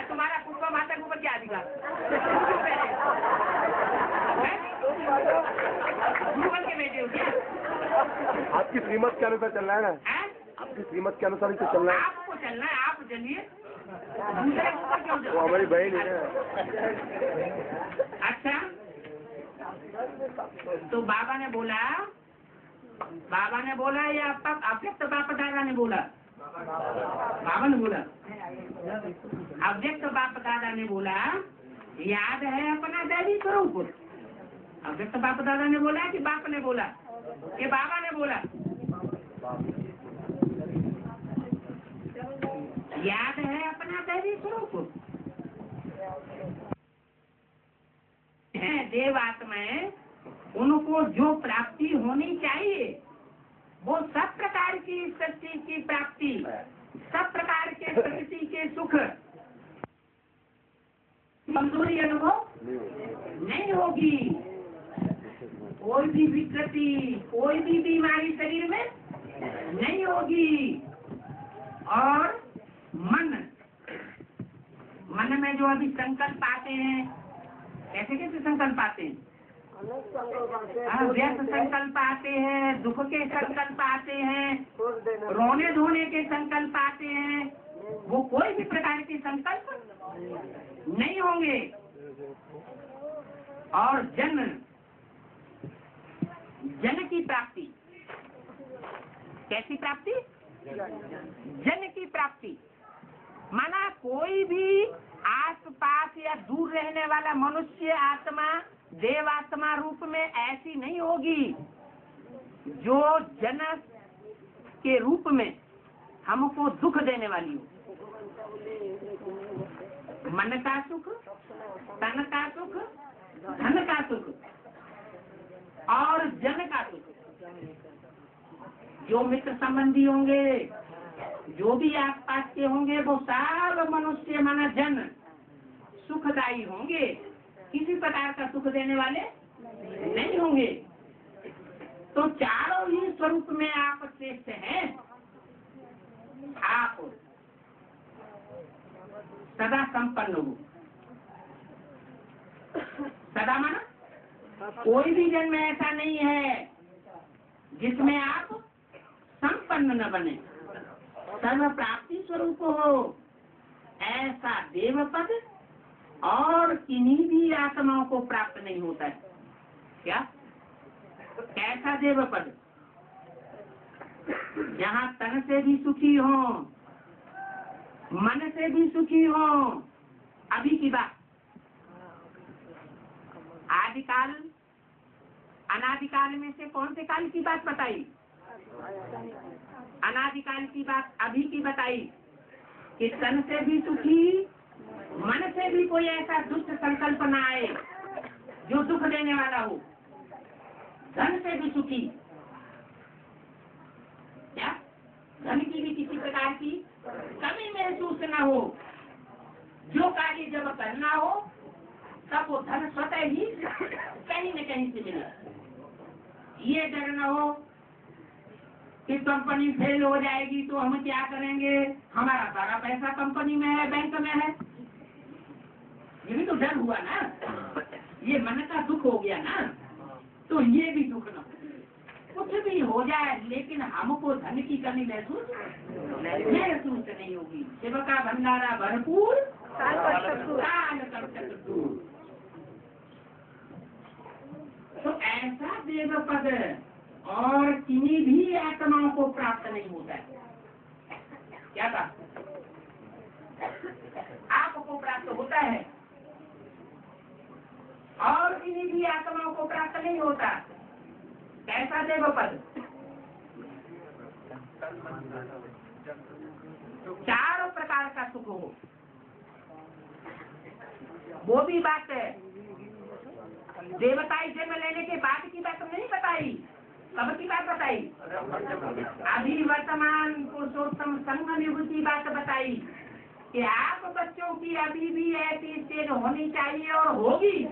तुम्हारा पुष्पा माता के ऊपर क्या अधिकार? गुरुबल के बेटे हो क्या? आपकी श्रीमत के अनुसार चलना है ना? आपकी श्रीमत के अनुसार ही तो चलना है। आपको चलना है, आप चलिए, दूसरे के ऊपर क्यों? वो हमारी बहन है। अच्छा, तो बाबा ने बोला या अव्यक्त बाप दादा ने बोला? बाबा ने बोला। अव्यक्त बाप दादा ने बोला याद है अपना दैवी स्वरूप। अव्यक्त बाप दादा ने बोला कि बाप ने बोला कि बाबा ने बोला? याद है अपना दैवी स्वरूप है। देव आत्माएं, उनको जो प्राप्ति होनी चाहिए वो सब प्रकार की शक्ति की प्राप्ति, सब प्रकार के प्रकृति के सुख, कमजोरी अनुभव नहीं होगी। कोई भी विकृति, कोई भी बीमारी शरीर में नहीं होगी, और मन में जो अभी संकल्प आते हैं, कैसे कैसे संकल्प आते हैं? व्यर्थ संकल्प आते हैं, दुख के संकल्प आते हैं, रोने धोने के संकल्प आते हैं, वो कोई भी प्रकार के संकल्प नहीं होंगे। और जन की प्राप्ति, कैसी प्राप्ति? जन की प्राप्ति माना कोई भी आस पास या दूर रहने वाला मनुष्य आत्मा देवात्मा रूप में ऐसी नहीं होगी जो जन के रूप में हमको दुख देने वाली हो। मन का सुख, तन का सुख, धन का सुख और जन का सुख। जो मित्र संबंधी होंगे, जो भी आसपास के होंगे, वो सब मनुष्य माना जन सुखदायी होंगे, किसी प्रकार का सुख देने वाले नहीं होंगे। तो चारों ही स्वरूप में आप श्रेष्ठ हैं। आप सदा संपन्न हो। सदा माना कोई भी जन्म ऐसा नहीं है जिसमें आप संपन्न न बने, सर्व प्राप्ति स्वरूप हो। ऐसा देव पद और किन्हीं भी आत्माओं को प्राप्त नहीं होता है। क्या? कैसा देव पद? जहाँ तन से भी सुखी हो, मन से भी सुखी हो। अभी की बात, आदिकाल अनादिकाल में से कौन से काल की बात बताई? अनादिकाल की बात अभी की बताई कि तन से भी सुखी, मन से भी कोई ऐसा दुष्ट संकल्प न आए जो दुख देने वाला हो। धन से भी सुखी, क्या? धन की भी किसी प्रकार की कमी महसूस न हो। जो कार्य जब करना हो तब वो धन स्वतः ही कहीं न कहीं से मिले। ये डर न हो कि कंपनी फेल हो जाएगी तो हम क्या करेंगे, हमारा सारा पैसा कंपनी में है, बैंक में है। ये भी तो डर हुआ ना, ये मन का दुख हो गया ना। तो ये भी दुख न हो, कुछ भी हो जाए लेकिन हमको धन की कमी महसूस नहीं होगी। शिव का भंडारा भरपूर, काल कर तक दूर। तो ऐसा देव पद और किन्हीं भी आत्माओं को प्राप्त नहीं होता है। क्या था? आपको प्राप्त होता है और किन्हीं भी आत्माओं को प्राप्त नहीं होता। कैसा देव पद? चारों प्रकार का सुख हो। वो भी बात है, देवताई जन्म लेने के बाद की बात नहीं बताई, कब की बात बताई? अभी वर्तमान पुरुषोत्तम संघ निवृत्ति बात बताई कि आप बच्चों की अभी भी ऐसी स्टेज होनी चाहिए और होगी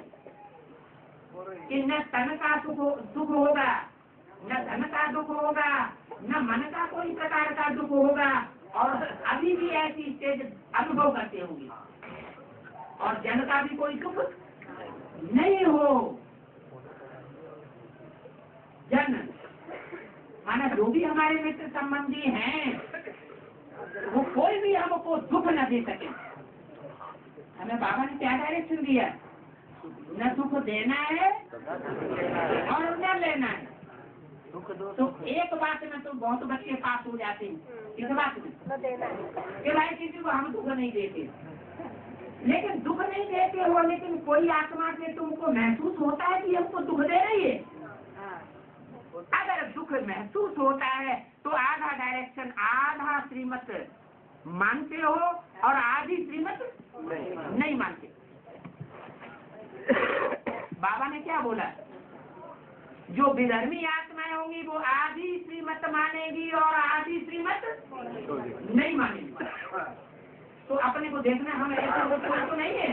कि न तन का दुख होगा, न धन का दुख होगा, न मन का कोई प्रकार का दुख होगा, और अभी भी ऐसी स्टेज अनुभव करते होंगे, और जन का भी कोई दुख नहीं हो। जन माना जो भी हमारे मित्र संबंधी हैं, वो कोई भी हमको दुख न दे सके। हमें बाबा ने क्या डायरेक्शन दिया? न दुख देना है और न लेना है। तो एक बात में तो बहुत बच्चे पास हो जाते हैं, इस बात में कि भाई किसी को हम दुख नहीं देते। लेकिन दुख नहीं देते हो, लेकिन कोई आत्मा से तुमको महसूस होता है कि हमको दुख दे रही है। अगर दुख महसूस होता है तो आधा डायरेक्शन, आधा श्रीमत मानते हो और आधी श्रीमत नहीं मानते। बाबा ने क्या बोला? जो विधर्मी आत्माएं होंगी वो आधी श्रीमत मानेगी और आधी श्रीमत नहीं मानेगी। तो अपने को देखना, हम ऐसा तो नहीं है।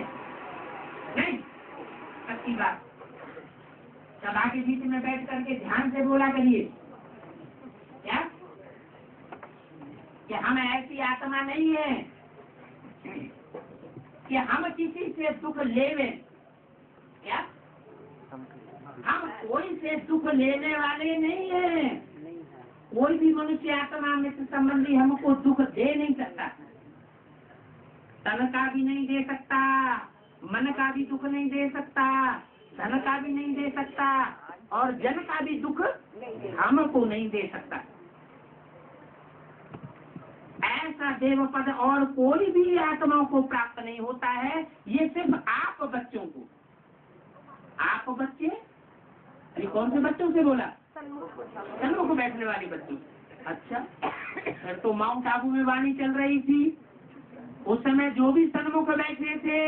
नहीं, अच्छी बात। सभा के बीच में बैठ करके ध्यान से बोला करिए क्या कि हम ऐसी आत्मा नहीं है कि हम किसी से दुख लेवे, क्या हम कोई से दुख लेने वाले नहीं है। कोई भी मनुष्य आत्मा मित्र संबंधी हमको दुख दे नहीं सकता, तन का भी नहीं दे सकता, मन का भी दुख नहीं दे सकता, धन का भी नहीं दे सकता, और जन का भी दुख हमको नहीं दे सकता। ऐसा देव पद और कोई भी आत्माओं को प्राप्त नहीं होता है। ये सिर्फ आप बच्चों को, आप बच्चे, ये कौन से बच्चों से बोला? सन्मुख बैठने वाले बच्चों। अच्छा, फिर तो माउंट आबू में वाणी चल रही थी, उस समय जो भी सन्मुख बैठे थे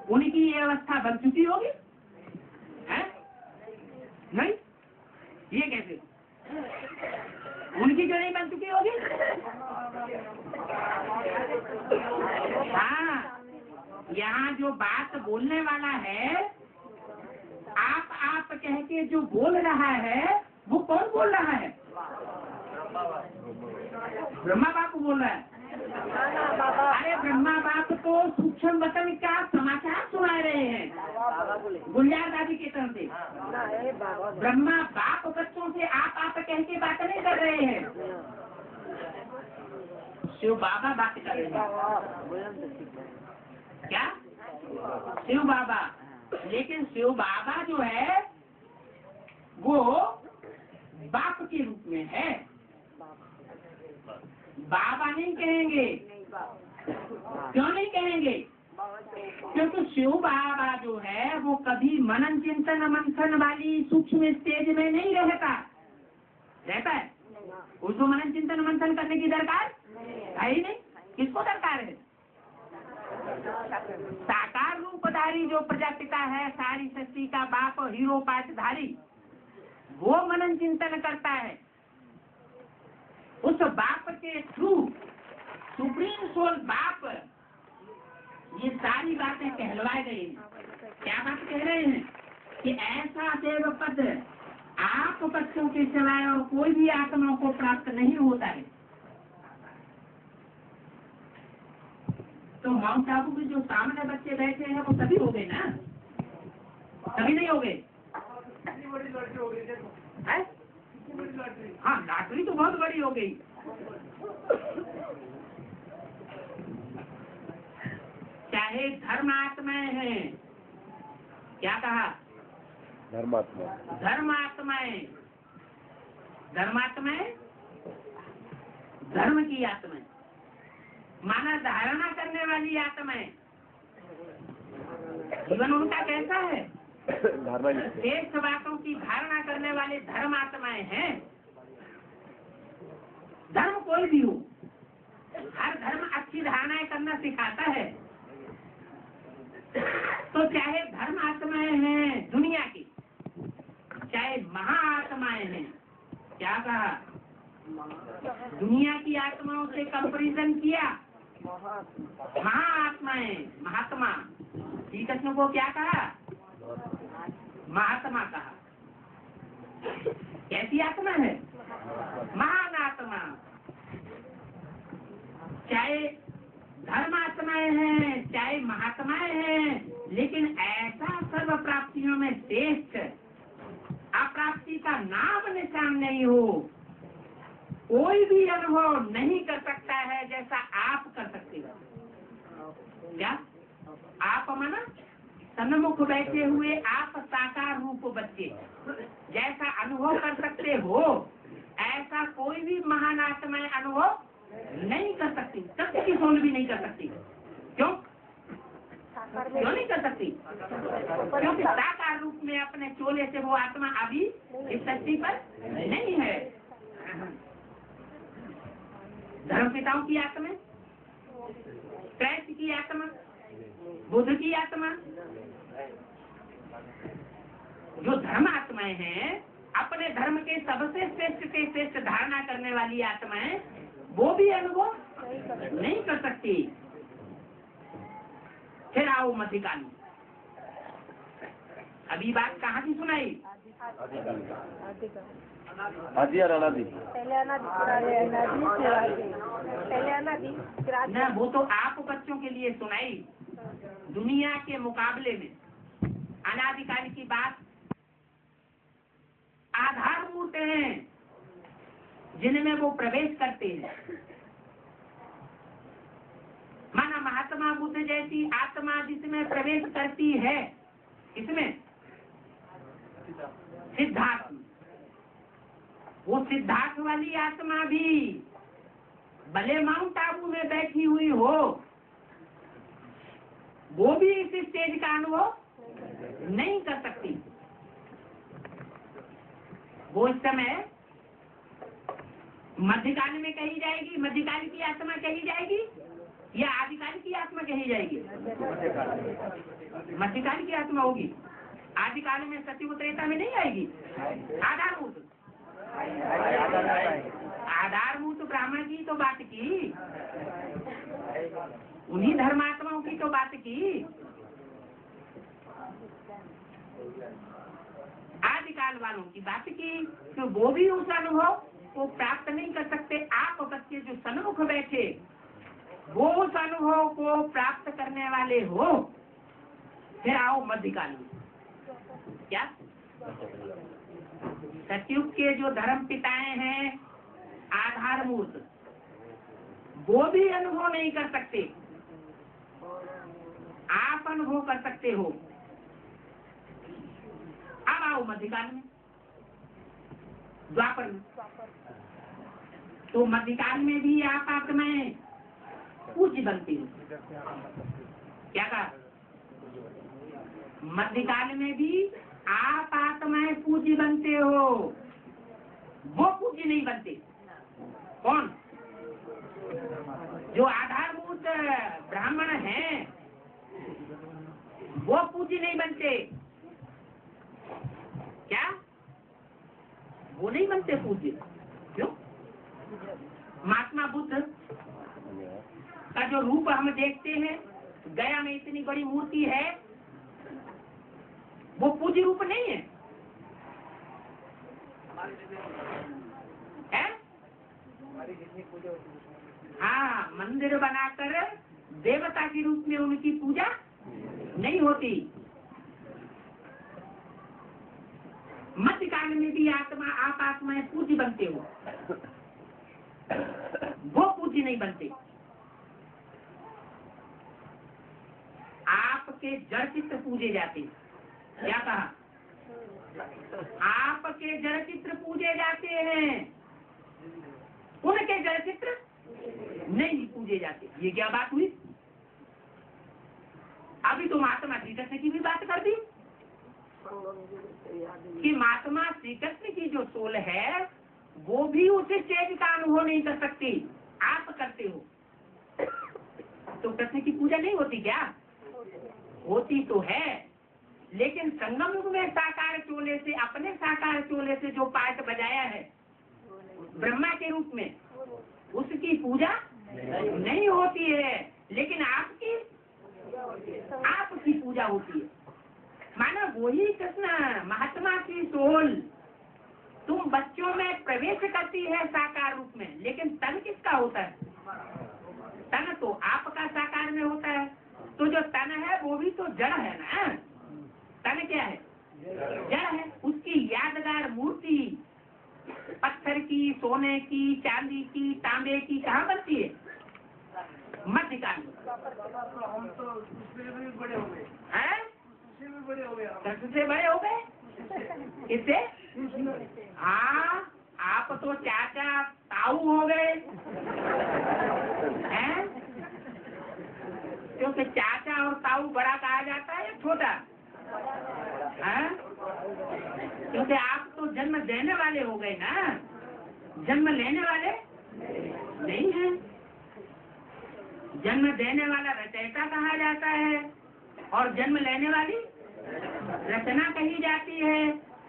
उनकी ये अवस्था बन चुकी होगी, है? नहीं, ये कैसे? उनकी क्यों नहीं बन चुकी होगी? हाँ, यहाँ जो बात बोलने वाला है, आप कह के जो बोल रहा है, वो कौन बोल रहा है? ब्रह्मा बाप बोल रहा है। अरे ब्रह्मा बाप तो सूक्ष्म वचन का समाचार सुना रहे हैं गुलजार दादी की तरफ से। ब्रह्मा बाप बच्चों से आप कह के बात नहीं कर रहे हैं, शिव बाबा बात कर रहे हैं। क्या? शिव बाबा। लेकिन शिव बाबा जो है वो बाप के रूप में है, बाबा नहीं कहेंगे। क्यों नहीं कहेंगे? क्योंकि शिव बाबा जो है वो कभी मनन चिंतन मंथन वाली सूक्ष्म स्टेज में नहीं रहता है। उसको मनन चिंतन मंथन करने की दरकार है ही नहीं। किसको दरकार है? साकार रूपधारी जो प्रजापिता है, सारी सृष्टि का बाप, हीरो पाठधारी, वो मनन चिंतन करता है। उस बाप के थ्रू सुप्रीम सोल बाप ये सारी बातें कहलवाई गई। क्या बात कह रहे हैं? कि ऐसा देव पद आप बच्चों के सिवाय और कोई भी आत्माओं को प्राप्त नहीं होता है। तो माउंट आबू के जो सामने बच्चे बैठे हैं वो सभी हो गए ना? सभी नहीं हो गए? हाँ, लॉटरी तो बहुत बड़ी हो गई। चाहे धर्मात्माएं हैं, क्या कहा? धर्मात्मा, धर्मात्माएं, धर्मात्माएं, धर्म की आत्माएं, माना धारणा करने वाली आत्माएं। जीवन उनका कैसा है? श्रेष्ठ बातों की धारणा करने वाले धर्मात्माएं हैं। धर्म कोई भी हो, हर धर्म अच्छी धारणाएं करना सिखाता है। तो चाहे धर्म आत्माएं हैं दुनिया की, चाहे महाआत्माएं हैं, क्या कहा? दुनिया की आत्माओं से कंपैरिजन किया। महाआत्माएं, महात्मा, श्री कृष्ण को क्या कहा? महात्मा कहा। कैसी आत्मा है? महान आत्मा। चाहे धर्मात्माएं हैं, चाहे महात्माएं हैं, लेकिन ऐसा सर्व प्राप्तियों में श्रेष्ठ अप्राप्ति का नाम निशान नहीं हो, कोई भी अनुभव नहीं कर सकता है जैसा आप कर सकते हो। क्या? आप माना सन्मुख बैठे हुए आप साकार रूप बच्चे जैसा अनुभव कर सकते हो, ऐसा कोई भी महान आत्माएं अनुभव नहीं कर सकती। सत्य की सोल भी नहीं कर सकती। क्यों? क्यों नहीं कर सकती? क्योंकि साकार रूप में अपने चोले से वो आत्मा अभी इस धरती पर नहीं है। धर्म पिताओं की आत्मा, क्राइस्ट की आत्मा, बुद्ध की आत्मा, जो धर्म आत्माएं हैं, अपने धर्म के सबसे श्रेष्ठ से श्रेष्ठ धारणा करने वाली आत्माएं, वो भी अनुभव नहीं कर सकती। फिर आओ मध्यकाल। अभी बात कहाँ की सुनाई? आदि और अनादि। पहले अनादि, न वो तो आप बच्चों के लिए सुनाई, दुनिया के मुकाबले में अनादिकाल की बात आधारभूत हैं जिनमें वो प्रवेश करते हैं। माना महात्मा बुद्ध जैसी आत्मा जिसमें प्रवेश करती है, इसमें सिद्धार्थ, वो सिद्धार्थ वाली आत्मा भी भले माउंट आबू में बैठी हुई हो, वो भी इस स्टेज का अनुभव नहीं कर सकती। वो इस समय मध्यकाल में कही जाएगी, मध्यकाल की आत्मा कही जाएगी या आदिकाल की आत्मा कही जाएगी? मध्यकाल की आत्मा होगी। आदिकाल में सत्युग त्रेता में नहीं आएगी। आधारभूत आधारभूत ब्राह्मण की तो बात की, उन्हीं धर्मात्माओं की तो बात की। आदिकाल वालों की बात की तो वो भी उस अनुभव को प्राप्त नहीं कर सकते। आप बच्चे जो सन्मुख बैठे वो उस अनुभव को प्राप्त करने वाले हो। फिर आओ मध्यकाल में। क्या सतयुग के जो धर्म पिताएं हैं आधारभूत, वो भी अनुभव नहीं कर सकते, आप अनुभव कर सकते हो। अब आओ मध्यकाल में, द्वापर में। तो मध्यकाल में भी आप आत्माएं पूज्य बनती हो। क्या कहा? मध्यकाल में भी आप आत्माएं पूज्य बनते हो, वो पूज्य नहीं बनते। कौन? जो आधारभूत ब्राह्मण हैं वो पूज्य नहीं बनते। क्या? वो नहीं बनते पूज्य। क्यों? महात्मा बुद्ध का जो रूप हम देखते हैं, गया में इतनी बड़ी मूर्ति है, वो पूज्य रूप नहीं है, है? हाँ, मंदिर बनाकर देवता के रूप में उनकी पूजा नहीं होती। मध्यकाल में भी आप आत्माएं पूज्य बनते हो, वो पूज्य नहीं बनते। आपके जड़ चित्र पूजे जाते। क्या कहा? आपके जड़ चित्र पूजे जाते हैं, उनके जड़ चित्र नहीं पूजे जाते। ये क्या बात हुई? अभी तुम महात्मा श्री कृष्ण की भी बात कर दी कि महात्मा श्री कृष्ण की जो सोल है वो भी उस स्टेज का अनुभव नहीं कर सकती, आप करते हो। तो कृष्ण की पूजा नहीं होती क्या? होती तो है, लेकिन संगम युग में साकार चोले से, अपने साकार चोले से जो पाठ बजाया है ब्रह्मा के रूप में, उसकी पूजा नहीं होती है, लेकिन आपकी पूजा होती है। माना वही कृष्ण महात्मा की सोल तुम बच्चों में प्रवेश करती है साकार रूप में, लेकिन तन किसका होता है? तन तो आपका साकार में होता है। तो जो तन है वो भी तो जड़ है ना। तन क्या है? जड़ है। उसकी यादगार मूर्ति पत्थर की, सोने की, चांदी की, तांबे की कहाँ बनती है? मध्यकाल में। हम तो उससे भी बड़े हो गए हैं? उससे भी बड़े हो गए। सबसे बड़े हो गए इससे? हाँ, आप तो चाचा ताऊ हो गए हैं? क्योंकि चाचा और ताऊ बड़ा कहा जाता है या छोटा? हैं? क्योंकि आप तो जन्म देने वाले हो गए ना, जन्म लेने वाले नहीं हैं। जन्म देने वाला रचयिता कहा जाता है और जन्म लेने वाली रचना कही जाती है।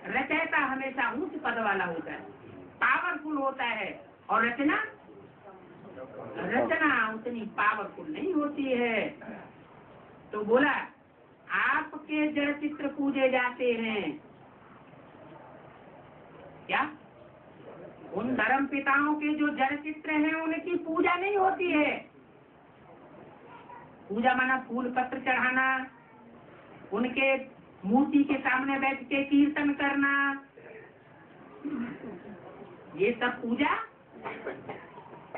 रचयिता हमेशा उच्च पद वाला होता है, पावरफुल होता है, और रचना उतनी पावरफुल नहीं होती है। तो बोला आपके जड़ चित्र पूजे जाते हैं। क्या? उन धर्म पिताओं के जो जड़ चित्र हैं उनकी पूजा नहीं होती है। पूजा माना फूल पत्र चढ़ाना, उनके मूर्ति के सामने बैठ के कीर्तन करना, ये सब पूजा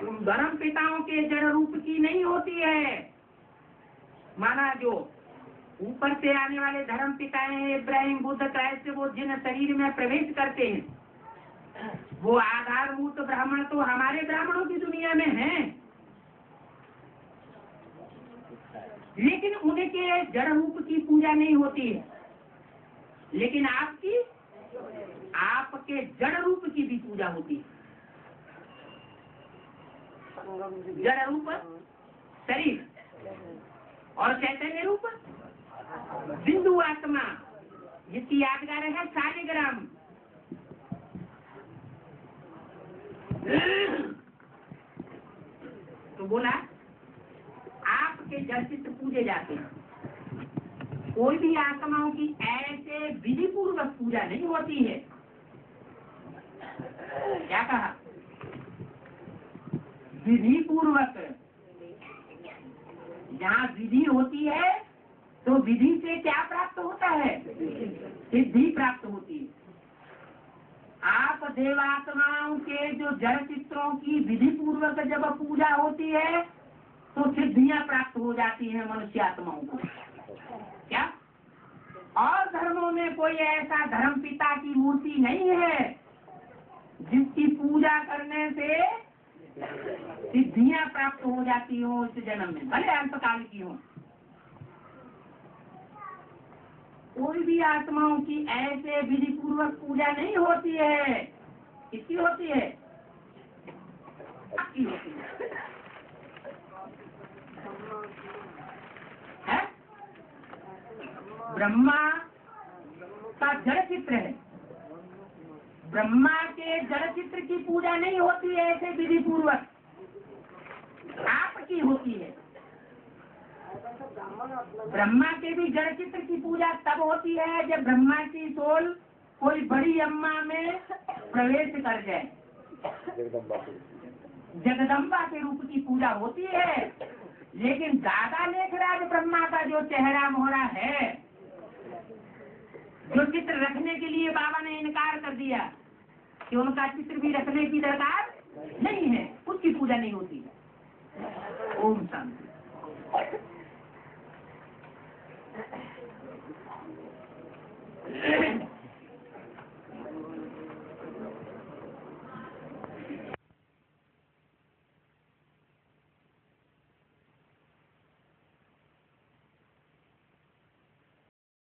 धर्म पिताओं के जड़ रूप की नहीं होती है। माना जो ऊपर से आने वाले धर्म पिता हैं, इब्राहिम, बुद्ध, क्राइस्ट, वो जिन शरीर में प्रवेश करते हैं, वो आधारभूत ब्राह्मण तो हमारे ब्राह्मणों की दुनिया में हैं, लेकिन उनके जड़ रूप की पूजा नहीं होती है। लेकिन आपके जड़ रूप की भी पूजा होती है। जड़ रूप शरीर और चैतन्य रूप बिंदु आत्मा, जिसकी यादगार है शालिग्राम। तो बोला आपके जड़ चित्र पूजे जाते हैं। कोई भी आत्माओं की ऐसे विधि पूर्वक पूजा नहीं होती है। क्या कहा? विधि पूर्वक। जहाँ विधि होती है तो विधि से क्या प्राप्त होता है? सिद्धि प्राप्त होती है। आप देवात्माओं के जो जड़ चित्रों की विधि पूर्वक जब पूजा होती है तो सिद्धियां प्राप्त हो जाती हैं मनुष्य आत्माओं को। क्या? और धर्मों में कोई ऐसा धर्म पिता की मूर्ति नहीं है जिसकी पूजा करने से सिद्धियां प्राप्त हो जाती हो इस जन्म में, भले अल्पकाल की हो। कोई भी आत्माओं की ऐसे विधि पूर्वक पूजा नहीं होती है। किसकी होती है? आपकी होती है? ब्रह्मा का जड़ चित्र है। ब्रह्मा के जड़ चित्र की पूजा नहीं होती है ऐसे विधि पूर्वक, आपकी होती है। ब्रह्मा के भी जड़ चित्र की पूजा तब होती है जब ब्रह्मा की सोल कोई बड़ी अम्मा में प्रवेश कर जाए। जगदम्बा के रूप की पूजा होती है। लेकिन दादा लेखराज ब्रह्मा का जो चेहरा मोहरा है, जो चित्र रखने के लिए बाबा ने इनकार कर दिया कि उनका चित्र भी रखने की दरकार नहीं है, उसकी पूजा नहीं होती। ओम शांति।